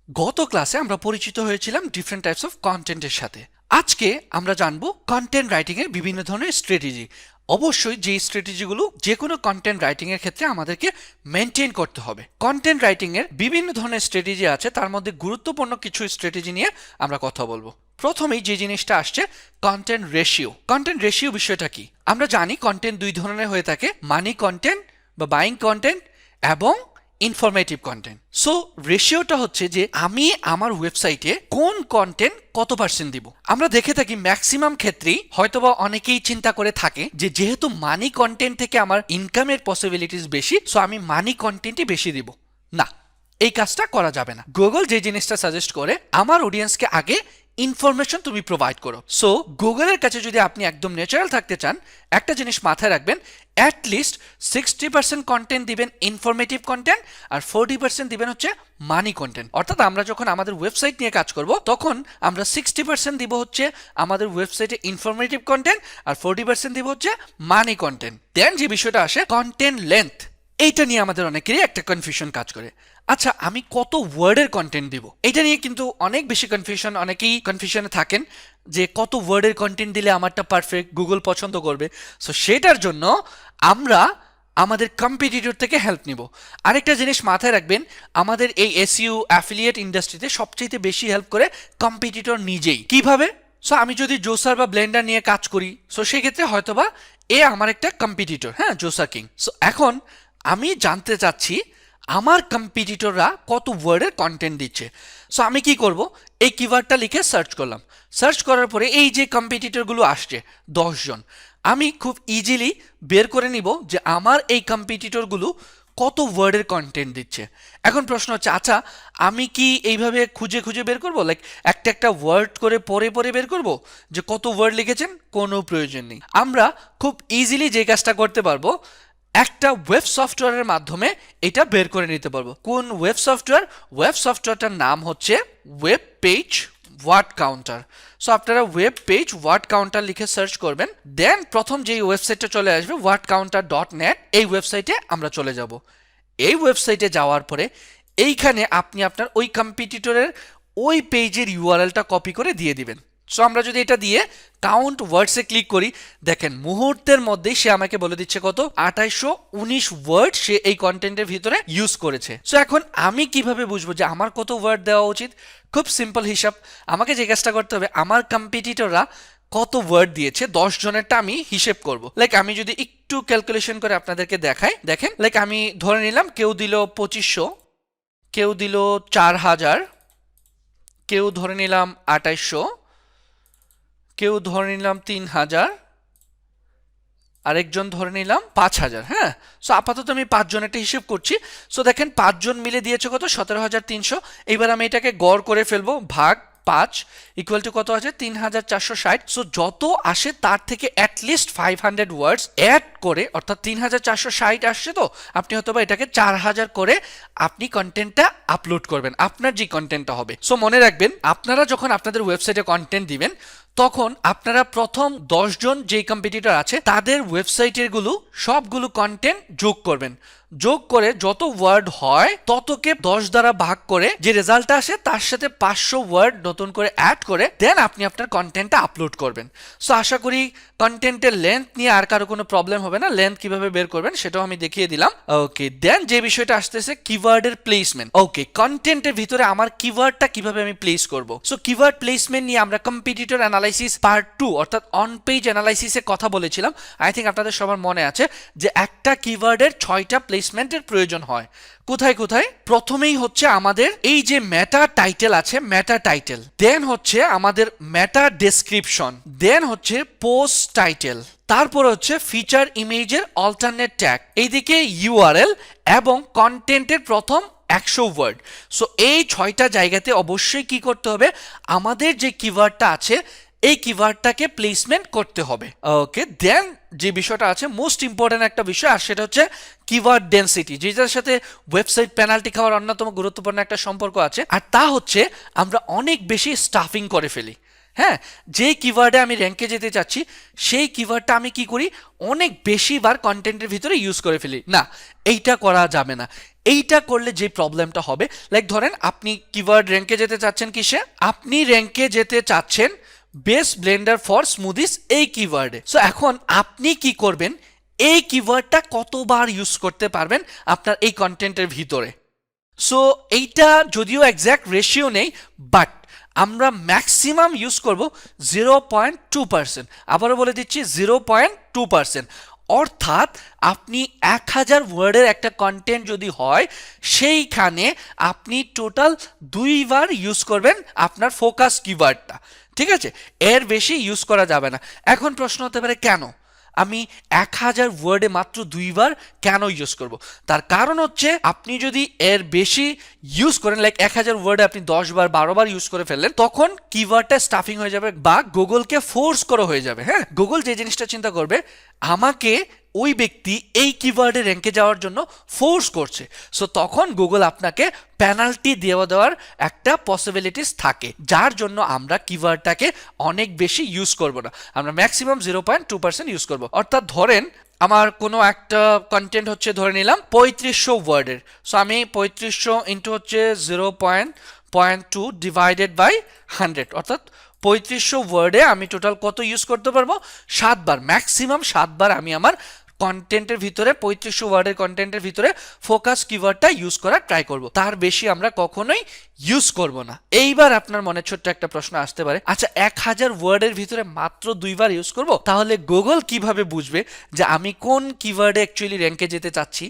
গত ক্লাসে আমরা পরিচিত হয়েছিলাম ডিফারেন্ট টাইপস অফ কন্টেন্টের সাথে। আজকে আমরা জানবো কন্টেন্ট রাইটিং এর বিভিন্ন ধরনের স্ট্র্যাটেজি। অবশ্যই যে স্ট্র্যাটেজিগুলো যে কোনো কন্টেন্ট রাইটিং এর ক্ষেত্রে আমাদেরকে মেনটেন করতে হবে। কন্টেন্ট রাইটিং এর বিভিন্ন ধরনের স্ট্র্যাটেজি আছে, তার মধ্যে গুরুত্বপূর্ণ কিছু স্ট্র্যাটেজি নিয়ে আমরা কথা বলবো। প্রথমেই যে জিনিসটা আসছে কন্টেন্ট রেশিও। কন্টেন্ট রেশিও বিষয়টা কি? আমরা জানি কন্টেন্ট দুই ধরনের হয়ে থাকে, মানি কন্টেন্ট বা বাইং কন্টেন্ট এবং ইনফরমেটিভ কন্টেন্ট। সো রেশিওটা হচ্ছে যে আমি আমার ওয়েবসাইটে কোন কন্টেন্ট কত পার্সেন্ট দিব। আমরা দেখে থাকি ম্যাক্সিমাম ক্ষেত্রেই হয়তোবা অনেকেই চিন্তা করে থাকে যে যেহেতু মানি কন্টেন্ট থেকে আমার ইনকামের পসিবিলিটিস বেশি, সো আমি মানি কন্টেন্টই বেশি দিব। না, এই কাজটা করা যাবে না। গুগল যে জিনিসটা সাজেস্ট করে, আমার অডিয়েন্সকে আগে ইনফরমেশন তুমি প্রোভাইড করো। সো গুগলের কাছে যদি আপনি একদম ন্যাচারাল থাকতে চান, একটা জিনিস মাথায় রাখবেন, অ্যাটলিস্ট 60% কন্টেন্ট দিবেন ইনফরমেটিভ কন্টেন্ট, আর 40% দিবেন হচ্ছে মানি কন্টেন্ট। অর্থাৎ আমরা যখন আমাদের ওয়েবসাইট নিয়ে কাজ করব, তখন আমরা 60% দিব হচ্ছে আমাদের ওয়েবসাইটে ইনফরমেটিভ কন্টেন্ট, আর 40% দিব হচ্ছে মানি কন্টেন্ট। দেন যে বিষয়টা আসে কন্টেন্ট লেন্থ, এইটা নিয়ে আমাদের অনেকেরই একটা কনফিউশন কাজ করে। আচ্ছা, আমি কত ওয়ার্ডের কন্টেন্ট দিব, এটা নিয়ে কিন্তু অনেক বেশি কনফিউশন, অনেকেই কনফিউশনে থাকেন যে কত ওয়ার্ডের কন্টেন্ট দিলে আমারটা পারফেক্ট, গুগল পছন্দ করবে। সো সেটার জন্য আমরা আমাদের কম্পিটিটর থেকে হেল্প নিব। আরেকটা জিনিস মাথায় রাখবেন, আমাদের এই এসইও অ্যাফিলিয়েট ইন্ডাস্ট্রিতে সবচেয়ে বেশি হেল্প করে কম্পিটিটর নিজেই। কিভাবে? সো আমি যদি জোসার বা ব্লেন্ডার নিয়ে কাজ করি, সো সেক্ষেত্রে হয়তোবা এ আমার একটা কম্পিটিটর, হ্যাঁ, জোসার কিং। সো এখন আমি জানতে চাচ্ছি আমার কম্পিটিটররা কত ওয়ার্ডের কন্টেন্ট দিচ্ছে। সো আমি কি করব, এই কিওয়ার্ডটা লিখে সার্চ করলাম। সার্চ করার পরে এই যে কম্পিটিটরগুলো আসছে 10 জন, আমি খুব ইজিলি বের করে নিব যে আমার এই কম্পিটিটরগুলো কত ওয়ার্ডের কন্টেন্ট দিচ্ছে। এখন প্রশ্ন হচ্ছে, আচ্ছা আমি কি এইভাবে খুঁজে খুঁজে বের করব, লাইক একটা একটা ওয়ার্ড করে পরে পরে বের করব যে কত ওয়ার্ড লিখেছেন? কোনো প্রয়োজন নেই। আমরা খুব ইজিলি যে কাজটা করতে পারবো, একটা ওয়েব সফটওয়্যারের মাধ্যমে এটা বের করে নিতে পারবো। কোন ওয়েব সফটওয়্যার? ওয়েব সফটওয়্যারটার নাম হচ্ছে web page word counter. So আপনারা ওয়েব পেজ ওয়ার্ড কাউন্টার লিখে সার্চ করবেন, দেন প্রথম যেই ওয়েবসাইটটা চলে আসবে wordcounter.net, এই ওয়েবসাইটে আমরা চলে যাব। এই ওয়েবসাইটে যাওয়ার পরে এইখানে আপনি আপনার ওই কম্পিটিটরের ওই পেজের ইউআরএলটা কপি করে দিয়ে দিবেন। সো আমরা যদি এটা দিয়ে কাউন্ট ওয়ার্ডসে ক্লিক করি, দেখেন মুহূর্তের মধ্যেই সে আমাকে বলে দিচ্ছে কত, 2819 ওয়ার্ড সে এই কন্টেন্টের ভিতরে ইউজ করেছে। সো এখন আমি কিভাবে বুঝবো যে আমার কত ওয়ার্ড দেওয়া উচিত? খুব সিম্পল হিসাব। আমাকে যে কাজটা করতে হবে, আমার কম্পিটিটররা কত ওয়ার্ড দিয়েছে 10 জনেরটা আমি হিসেব করব। লাইক আমি যদি একটু ক্যালকুলেশন করে আপনাদেরকে দেখাই, দেখেন, লাইক আমি ধরে নিলাম কেউ দিল 2500, কেউ দিল 4000, কেউ ধরে নিলাম 2800, কেউ ধরে নিলাম 3000, আরেকজন ধরে নিলাম 5000। হ্যাঁ, সো আপাতত আমি 5 জনেরটা হিসেব করছি। সো দেখেন 5 জন মিলে দিয়েছে কত, 17300। এইবার আমি এটাকে গড় করে ফেলবো, ভাগ 5 ইকুয়াল টু কত আছে, 3460। সো যত আসে তার থেকে অ্যাটলিস্ট 500 ওয়ার্ডস অ্যাড করে, অর্থাৎ 3460 আসছে, তো আপনি হয়তো বা এটাকে 4000 করে আপনি কন্টেন্টটা আপলোড করবেন, আপনার যে কন্টেন্টটা হবে। সো মনে রাখবেন, আপনারা যখন আপনাদের ওয়েবসাইটে কন্টেন্ট দিবেন, তখন আপনারা প্রথম 10 জন যেই কম্পিটিটর আছে তাদের ওয়েবসাইটের গুলো সবগুলো কন্টেন্ট যোগ করবেন। যোগ করে যত ওয়ার্ড হয় ততকে 10 দ্বারা ভাগ করে যে রেজাল্টটা আসে তার সাথে 500 ওয়ার্ড নতুন করে অ্যাড করে দেন আপনি আপনার কন্টেন্টটা আপলোড করবেন। সো আশা করি কন্টেন্টের লেন্থ নিয়ে আর কারো কোনো প্রবলেম হবে না। লেন্থ কিভাবে বের করবেন সেটাও আমি দেখিয়ে দিলাম। ওকে, দেন যে বিষয়টা আসতেছে কিওয়ার্ডের প্লেসমেন্ট। ওকে, কন্টেন্টের ভিতরে আমার কিওয়ার্ডটা কিভাবে আমি প্লেস করব। সো কিওয়ার্ড প্লেসমেন্ট নিয়ে আমরা কম্পিটিটর অ্যানালাইসিস পার্ট 2 অর্থাৎ অন পেজ অ্যানালাইসিসে কথা বলেছিলাম। আই থিঙ্ক আপনাদের সবার মনে আছে যে একটা কিওয়ার্ডের 6টা প্লেসমেন্টের প্রয়োজন হয়। কোথায় কোথায়? প্রথমেই হচ্ছে আমাদের এই যে মেটা টাইটেল আছে, মেটা টাইটেল, দেন হচ্ছে আমাদের মেটা ডেসক্রিপশন, দেন হচ্ছে পোস্ট টাইটেল, তারপর হচ্ছে ফিচার ইমেজের অল্টারনেট ট্যাগ, এইদিকে ইউআরএল এবং কন্টেন্টের প্রথম 100 ওয়ার্ড। সো এই 6টা জায়গাতে অবশ্যই কি করতে হবে, আমাদের যে কিওয়ার্ডটা আছে এই কিওয়ার্ডটাকে প্লেসমেন্ট করতে হবে। ওকে, দেন যে বিষয়টা আছে মোস্ট ইম্পর্টেন্ট একটা বিষয়, আর সেটা হচ্ছে কিওয়ার্ড ডেনসিটি, যেটার সাথে ওয়েবসাইট পেনাল্টি খাওয়ার অন্যতম গুরুত্বপূর্ণ একটা সম্পর্ক আছে। আর তা হচ্ছে আমরা অনেক বেশি স্টাফিং করে ফেলি। হ্যাঁ, যে কিওয়ার্ডে আমি র্যাঙ্কে যেতে চাচ্ছি সেই কিওয়ার্ডটা আমি কি করি, অনেক বেশিবার কন্টেন্টের ভিতরে ইউজ করে ফেলি। না, এইটা করা যাবে না। এইটা করলে যে প্রবলেমটা হবে, লাইক ধরেন আপনি কিওয়ার্ড র্যাঙ্কে যেতে চাচ্ছেন কিসে, আপনি র্যাঙ্কে যেতে চাচ্ছেন বেস্ট ব্লেন্ডার ফর স্মুদিস এই কিওয়ার্ডে। সো এখন আপনি কি করবেন, এই কিওয়ার্ডটা কতবার ইউজ করতে পারবেন আপনার এই কন্টেন্টের ভিতরে। সো এইটা যদিও এক্স্যাক্ট রেশিও নেই, বাট আমরা ম্যাক্সিমাম ইউজ করব 0.2%। আবারও বলে দিচ্ছি 0.2%। অর্থাৎ আপনি 1000 ওয়ার্ডের একটা কন্টেন্ট যদি হয়, সেইখানে আপনি টোটাল 2বার ইউজ করবেন আপনার ফোকাস কিওয়ার্ডটা। ঠিক আছে, এর বেশি ইউজ করা যাবে না। এখন প্রশ্ন হতে পারে কেন আমি 1000 ওয়ার্ডে মাত্র 2বার কেন ইউজ করব? তার কারণ হচ্ছে আপনি যদি এর বেশি ইউজ করেন, লাইক 1000 ওয়ার্ডে আপনি 10বার 12বার ইউজ করে ফেললেন, তখন কিওয়ার্ডটা স্টাফিং হয়ে যাবে বা গুগলকে ফোর্স করা হয়ে যাবে। হ্যাঁ, গুগল যে জিনিসটা চিন্তা করবে, আমাকে ওই ব্যক্তি এই কিওয়ার্ডে র্যাঙ্কে যাওয়ার জন্য ফোর্স করছে। সো তখন গুগল আপনাকে পেনাল্টি দেওয়ার একটা পসিবিলিটিস থাকে, যার জন্য আমরা কিওয়ার্ডটাকে অনেক বেশি ইউজ করব না, আমরা ম্যাক্সিমাম 0.2% ইউজ করব। অর্থাৎ ধরেন আমার কোনো একটা কন্টেন্ট হচ্ছে, ধরে নিলাম 3500 ওয়ার্ডের। সো আমি 3500 ইন্টু হচ্ছে 0.2 ডিভাইডেড বাই 100, অর্থাৎ 3500 ওয়ার্ডে আমি টোটাল কত ইউজ করতে পারবো, 7বার, ম্যাক্সিমাম 7বার আমি আমার কন্টেন্টের ভিতরে 3500 ওয়ার্ডের কন্টেন্টের ভিতরে ফোকাস কিওয়ার্ডটা ইউজ করার ট্রাই করব। তার বেশি আমরা কখনোই ইউজ করব না। এইবার আপনার মনে ছোট্ট একটা প্রশ্ন আসতে পারে, আচ্ছা 1000 ওয়ার্ডের ভিতরে মাত্র 2বার ইউজ করব, তাহলে গুগল কিভাবে বুঝবে যে আমি কোন কিওয়ার্ডে অ্যাকচুয়ালি র্যাঙ্কে যেতে চাচ্ছি?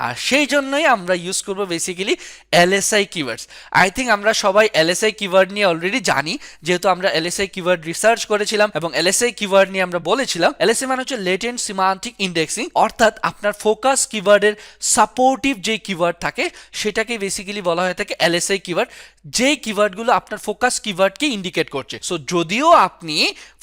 আর সেই জন্যই আমরা ইউজ করব basically LSI keywords. I think আমরা সবাই এলএসআই কিওয়ার্ড নিয়ে অলরেডি জানি, যেহেতু আমরা এলএসআই কিওয়ার্ড রিসার্চ করেছিলাম এবং এলএসআই কিওয়ার্ড নিয়ে আমরা বলেছিলাম এলএসআই মানে হচ্ছে লেটেন্ট সিমান্টিক ইন্ডেক্সিং, অর্থাৎ আপনার ফোকাস কিওয়ার্ডের সাপোর্টিভ যে কিওয়ার্ড থাকে সেটাকে বেসিক্যালি বলা হয়ে থাকে এলএসআই কিওয়ার্ড, যে কিওয়ার্ডগুলো আপনার ফোকাস কিওয়ার্ডকে ইন্ডিকেট করছে। সো যদিও আপনি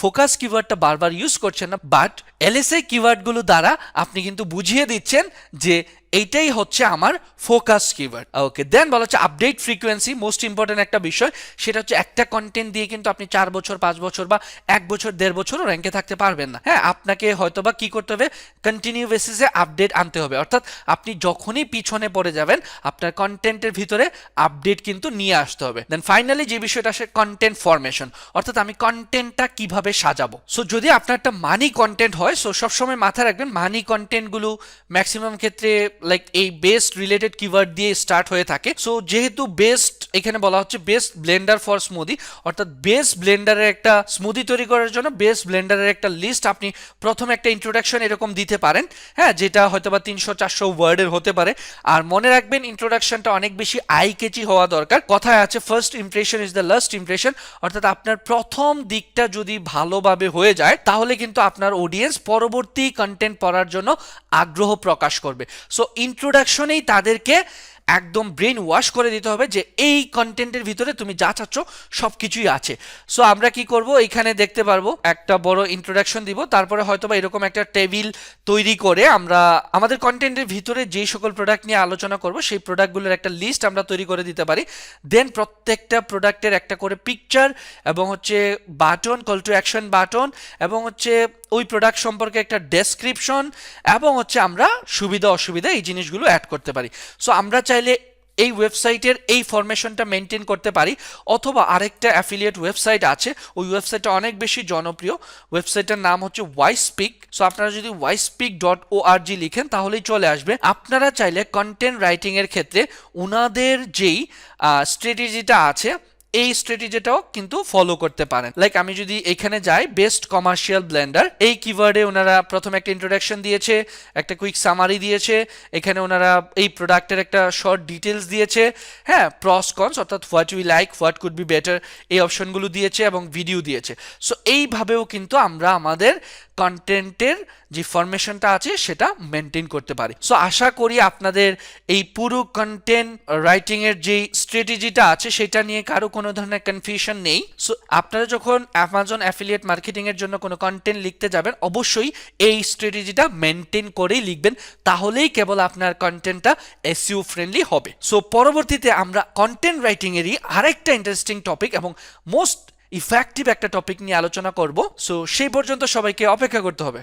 ফোকাস কিওয়ার্ডটা বারবার ইউজ করছেন না, বাট এলএসআই কিওয়ার্ডগুলো দ্বারা আপনি কিন্তু বুঝিয়ে দিচ্ছেন যে এইটাই হচ্ছে আমার ফোকাস কিওয়ার্ড। ওকে, দেন বলা হচ্ছে আপডেট ফ্রিকোয়েন্সি, মোস্ট ইম্পর্টেন্ট একটা বিষয়। সেটা হচ্ছে একটা কন্টেন্ট দিয়ে কিন্তু আপনি 4 বছর 5 বছর বা 1 বছর 1.5 বছরও র্যাঙ্কে থাকতে পারবেন না। হ্যাঁ, আপনাকে হয়তোবা কি করতে হবে, কন্টিনিউ বেসিসে আপডেট আনতে হবে। অর্থাৎ আপনি যখনই পিছনে পড়ে যাবেন আপনার কন্টেন্টের ভিতরে আপডেট কিন্তু নিয়ে আসতে হবে। দেন ফাইনালি যে বিষয়টা আসে কন্টেন্ট ফরমেশন, অর্থাৎ আমি কন্টেন্টটা কিভাবে সাজাবো। সো যদি আপনার একটা মানি কন্টেন্ট হয়, সো সবসময় মাথায় রাখবেন মানি কন্টেন্টগুলো ম্যাক্সিমাম ক্ষেত্রে লাইক এই বেস্ট রিলেটেড কিওয়ার্ড দিয়ে স্টার্ট হয়ে থাকে। সো যেহেতু বেস্ট এখানে বলা হচ্ছে বেস্ট ব্লেন্ডার ফর স্মুদি, অর্থাৎ বেস্ট ব্লেন্ডারের একটা স্মুদি তৈরি করার জন্য বেস্ট ব্লেন্ডারের একটা লিস্ট আপনি প্রথমে একটা ইন্ট্রোডাকশন এরকম দিতে পারেন। হ্যাঁ, যেটা হয়তো বা 300-400 ওয়ার্ডের হতে পারে। আর মনে রাখবেন ইন্ট্রোডাকশনটা অনেক বেশি আই কেচি হওয়া দরকার। কথায় আছে first impression is the last impression, অর্থাৎ আপনার প্রথম দিকটা যদি ভালোভাবে হয়ে যায় তাহলে কিন্তু আপনার অডিয়েন্স পরবর্তী কন্টেন্ট পড়ার জন্য আগ্রহ প্রকাশ করবে। সো ইন্ট্রোডাকশনেই তাদেরকে একদম ব্রেন ওয়াশ করে দিতে হবে যে এই কন্টেন্টের ভিতরে তুমি যা চাচ্ছ সবকিছুই আছে। সো আমরা কি করব, এখানে দেখতে পারবো একটা বড় ইন্ট্রোডাকশন দিব, তারপরে হয়তোবা এরকম একটা টেবিল তৈরি করে আমরা আমাদের কন্টেন্টের ভিতরে যেই সকল প্রোডাক্ট নিয়ে আলোচনা করব সেই প্রোডাক্টগুলোর একটা লিস্ট আমরা তৈরি করে দিতে পারি। দেন প্রত্যেকটা প্রোডাক্টের একটা করে পিকচার এবং হচ্ছে button, call to action button, এবং হচ্ছে ওই প্রোডাক্ট সম্পর্কে একটা ডেসক্রিপশন, এবং হচ্ছে আমরা সুবিধা অসুবিধা এই জিনিসগুলো অ্যাড করতে পারি। সো আমরা চাইলে এই ওয়েবসাইটের এই ফরমেশনটা মেনটেন করতে পারি, অথবা আরেকটা অ্যাফিলিয়েট ওয়েবসাইট আছে, ওই ওয়েবসাইটটা অনেক বেশি জনপ্রিয়, ওয়েবসাইটটার নাম হচ্ছে ওয়াইস্পিক। সো আপনারা যদি wyspeak.org লিখেন তাহলেই চলে আসবে। আপনারা চাইলে কন্টেন্ট রাইটিং এর ক্ষেত্রে ওনাদের যেই স্ট্র্যাটেজিটা আছে এই স্ট্র্যাটেজিটাও কিন্তু ফলো করতে পারেন। লাইক আমি যদি এখানে যাই বেস্ট কমার্শিয়াল ব্লেন্ডার, এই কিওয়ার্ডে ওনারা প্রথমে একটা ইন্ট্রোডাকশন দিয়েছে, একটা কুইক সামারি দিয়েছে, এখানে ওনারা এই প্রোডাক্টের একটা শর্ট ডিটেলস দিয়েছে, হ্যাঁ, প্রস কনস অর্থাৎ what we like, what could be better, এই অপশনগুলো দিয়েছে এবং ভিডিও দিয়েছে। সো এইভাবেও কিন্তু আমরা আমাদের কন্টেন্টের যে ফরমেশনটা আছে সেটা মেনটেন করতে পারি। সো আশা করি আপনাদের এই পুরো কন্টেন্ট রাইটিং এর যে স্ট্র্যাটেজিটা আছে সেটা নিয়ে কারো কোনো ধরনের কনফিউশন নেই। সো আপনারা যখন অ্যামাজন অ্যাফিলিয়েট মার্কেটিং এর জন্য কোনো কন্টেন্ট লিখতে যাবেন অবশ্যই এই স্ট্র্যাটেজিটা মেনটেন করেই লিখবেন, তাহলেই কেবল আপনার কন্টেন্টটা এসইও ফ্রেন্ডলি হবে। সো পরবর্তীতে আমরা কন্টেন্ট রাইটিং এরই আরেকটা ইন্টারেস্টিং টপিক এবং মোস্ট ইফেক্টিভ একটা টপিক নিয়ে আলোচনা করব। সো সেই পর্যন্ত সবাইকে অপেক্ষা করতে হবে।